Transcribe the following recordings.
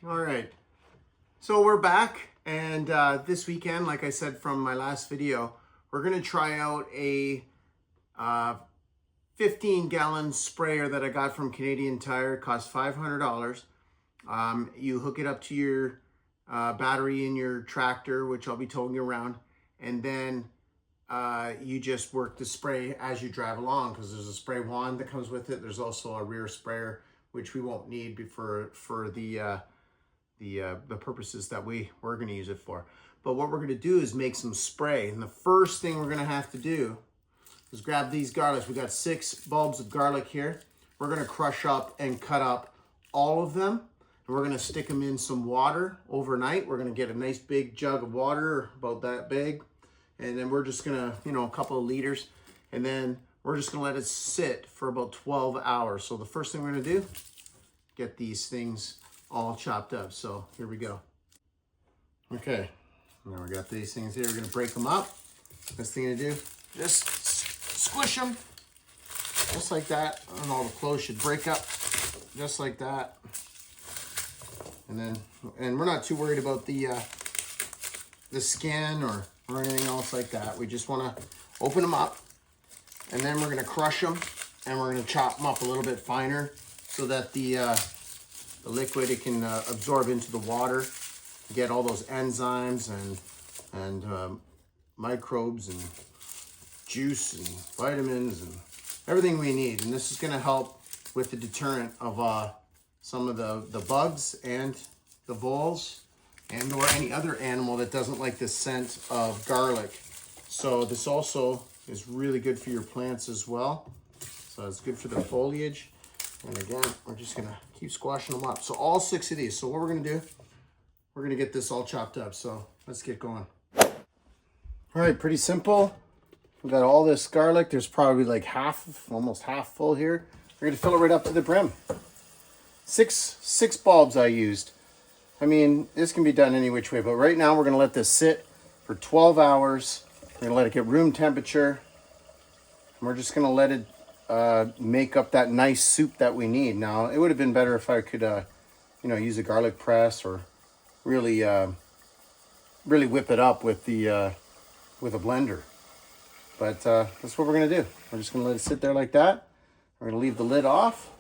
All right, so we're back, and this weekend, like I said from my last video, we're gonna try out a 15-gallon sprayer that I got from Canadian Tire. It cost $500. You hook it up to your battery in your tractor, which I'll be towing you around, and then you just work the spray as you drive along, because there's a spray wand that comes with it. There's also a rear sprayer, which we won't need for the purposes that we're going to use it for. But what we're going to do is make some spray, and the first thing we're going to have to do is grab these garlics. We got 6 bulbs of garlic here. We're going to crush up and cut up all of them, and we're going to stick them in some water overnight. We're going to get a nice big jug of water, about that big, and then we're just going to, a couple of liters, and then we're just going to let it sit for about 12 hours. So the first thing we're going to do, get these things all chopped up. So here we go. Okay, now we got these things here. We're going to break them up. Best thing to do, just squish them just like that, and all the clothes should break up just like that. And we're not too worried about the skin or anything else like that. We just want to open them up, and then we're going to crush them, and we're going to chop them up a little bit finer so that the liquid, it can absorb into the water, get all those enzymes and microbes and juice and vitamins and everything we need. And this is going to help with the deterrent of some of the bugs and the voles and or any other animal that doesn't like the scent of garlic. So this also is really good for your plants as well. So it's good for the foliage. And again, we're just gonna keep squashing them up. So all 6 of these. So what we're gonna do, we're gonna get this all chopped up. So let's get going. All right, pretty simple. We got all this garlic. There's probably like almost half full here. We're gonna fill it right up to the brim. Six bulbs I used. I mean, this can be done any which way, but right now we're gonna let this sit for 12 hours. We're gonna let it get room temperature. And we're just gonna let it make up that nice soup that we need. Now, it would have been better if I could, use a garlic press or really whip it up with a blender. But that's what we're gonna do. We're just gonna let it sit there like that. We're gonna leave the lid off,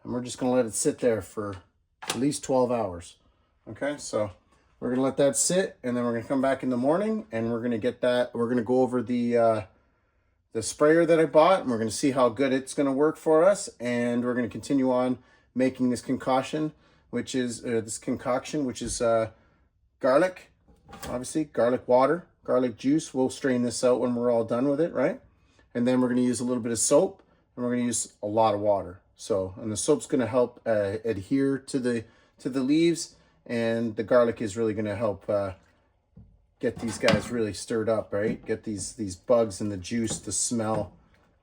and we're just gonna let it sit there for at least 12 hours. Okay, so we're gonna let that sit, and then we're gonna come back in the morning, and we're gonna get that. We're gonna go over the sprayer that I bought, and we're going to see how good it's going to work for us, and we're going to continue on making this concoction, which is garlic, obviously garlic water, garlic juice. We'll strain this out when we're all done with it, right? And then we're going to use a little bit of soap, and we're going to use a lot of water. So, and the soap's going to help adhere to the leaves, and the garlic is really going to help get these guys really stirred up, right? Get these bugs and the juice, the smell.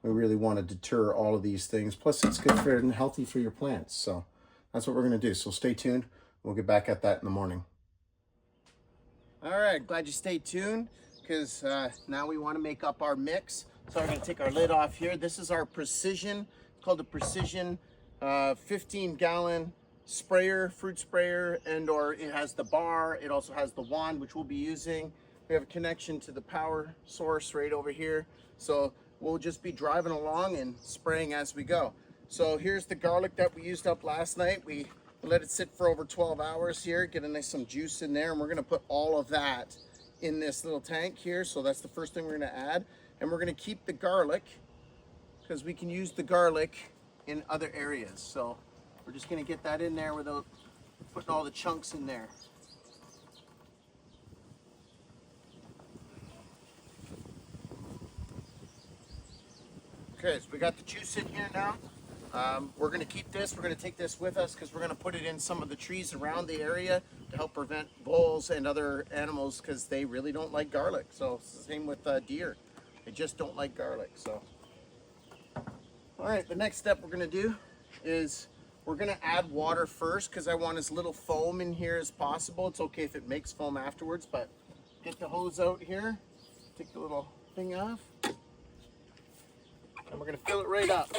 We really want to deter all of these things. Plus, it's good for and healthy for your plants. So that's what we're going to do. So stay tuned. We'll get back at that in the morning. All right, glad you stayed tuned, because now we want to make up our mix. So we're going to take our lid off here. This is our Precision. It's called the Precision 15-gallon sprayer, fruit sprayer, and or it has the bar. It also has the wand, which we'll be using. We have a connection to the power source right over here, so we'll just be driving along and spraying as we go. So here's the garlic that we used up last night. We let it sit for over 12 hours here, get a nice some juice in there, and we're going to put all of that in this little tank here. So that's the first thing we're going to add, and we're going to keep the garlic because we can use the garlic in other areas. So we're just going to get that in there without putting all the chunks in there. Okay, so we got the juice in here now. We're going to keep this. We're going to take this with us because we're going to put it in some of the trees around the area to help prevent voles and other animals, because they really don't like garlic. So it's the same with deer. They just don't like garlic. So, all right, the next step we're going to do is we're going to add water first, because I want as little foam in here as possible. It's okay if it makes foam afterwards, but get the hose out here, take the little thing off, and we're going to fill it right up,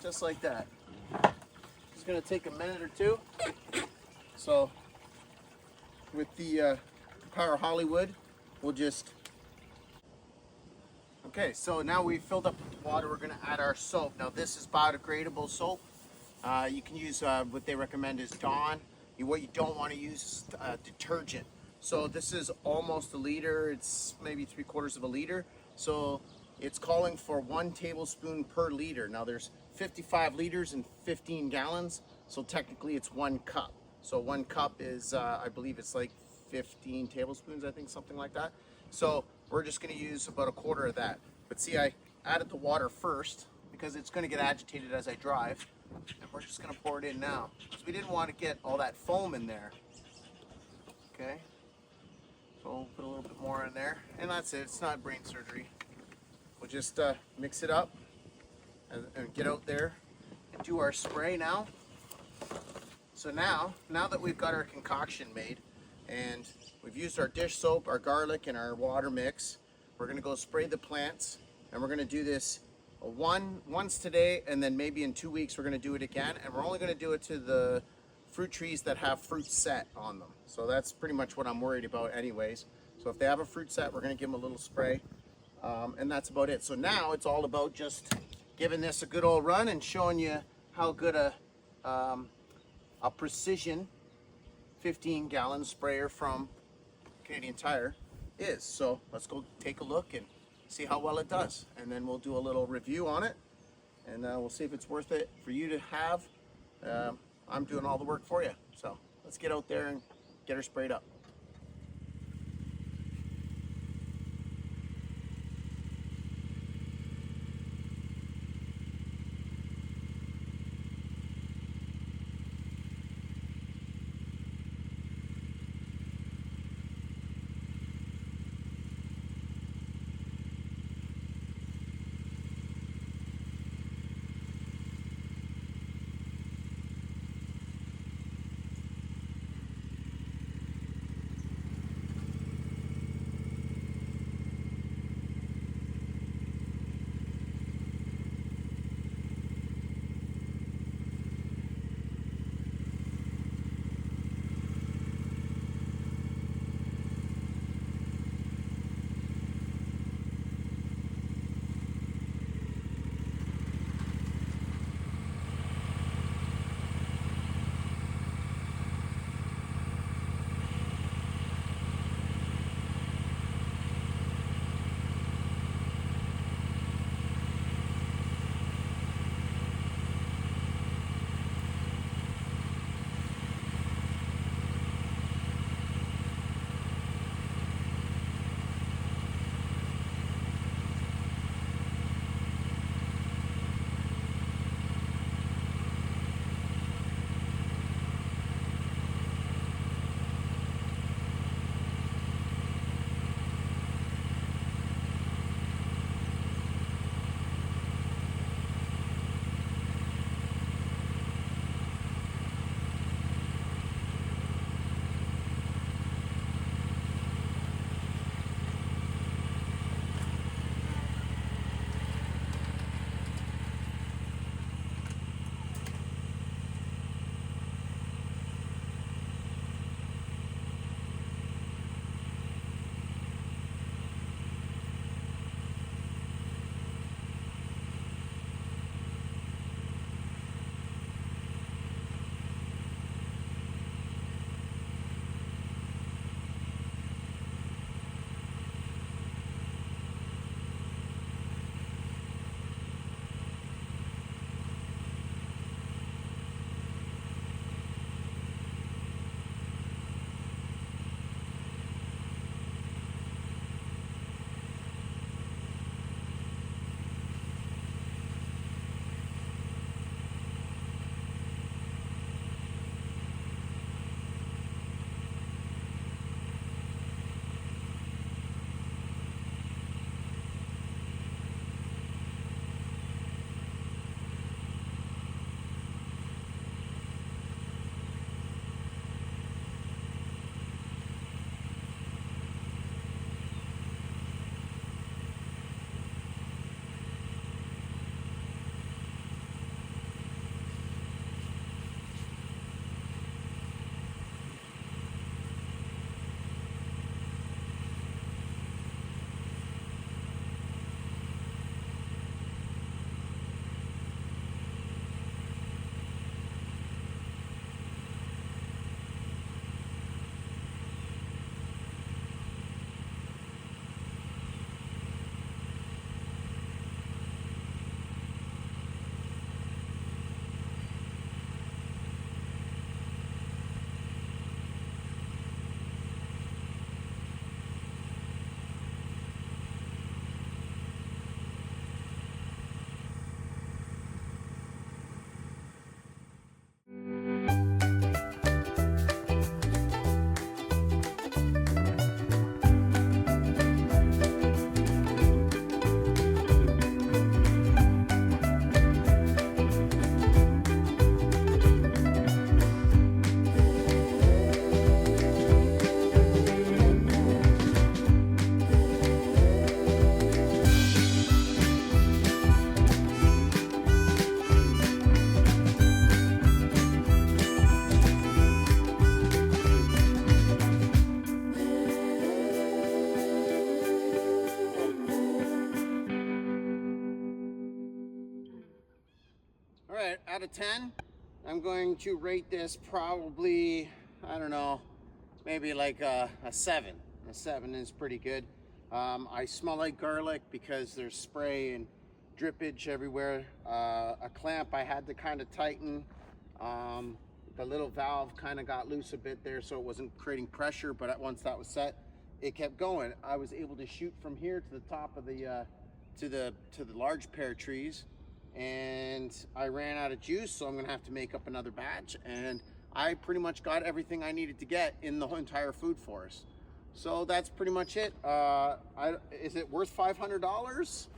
just like that. It's going to take a minute or two. So with the Power Hollywood, we'll just, okay, so now we've filled up with the water, we're gonna add our soap. Now this is biodegradable soap. You can use, what they recommend is Dawn. What you don't wanna use is detergent. So this is almost a liter, it's maybe 3/4 of a liter. So it's calling for 1 tablespoon per liter. Now there's 55 liters and 15 gallons, so technically it's 1 cup. So 1 cup is, I believe it's like 15 tablespoons, I think, something like that. So we're just gonna use about 1/4 of that. But see, I added the water first because it's gonna get agitated as I drive. And we're just gonna pour it in now, because we didn't want to get all that foam in there. Okay, so we'll put a little bit more in there, and that's it. It's not brain surgery. We'll just mix it up and get out there and do our spray now. So now that we've got our concoction made and we've used our dish soap, our garlic, and our water mix, we're gonna go spray the plants, and we're gonna do this once today, and then maybe in 2 weeks we're gonna do it again, and we're only gonna do it to the fruit trees that have fruit set on them. So that's pretty much what I'm worried about anyways. So if they have a fruit set, we're gonna give them a little spray, and that's about it. So now it's all about just giving this a good old run and showing you how good a precision 15-gallon sprayer from Canadian Tire is. So let's go take a look and see how well it does, and then we'll do a little review on it, and we'll see if it's worth it for you to have. I'm doing all the work for you, so let's get out there and get her sprayed up. out of 10, I'm going to rate this probably, I don't know, maybe like a 7. A 7 is pretty good. I smell like garlic because there's spray and drippage everywhere. A clamp I had to kind of tighten. The little valve kind of got loose a bit there, so it wasn't creating pressure, but once that was set, it kept going. I was able to shoot from here to the top of the to the large pear trees, and I ran out of juice, so I'm gonna have to make up another batch, and I pretty much got everything I needed to get in the entire food forest. So that's pretty much it. Is it worth $500?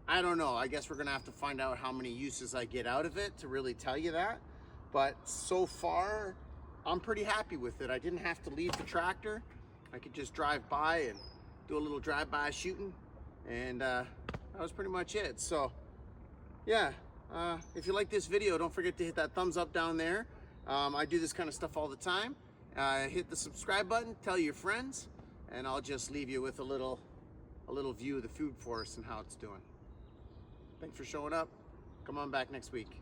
I don't know. I guess we're gonna have to find out how many uses I get out of it to really tell you that. But so far, I'm pretty happy with it. I didn't have to leave the tractor. I could just drive by and do a little drive-by shooting, and that was pretty much it. So yeah, if you like this video, don't forget to hit that thumbs up down there. I do this kind of stuff all the time. Hit the subscribe button, tell your friends, and I'll just leave you with a little view of the food forest and how it's doing. Thanks for showing up. Come on back next week.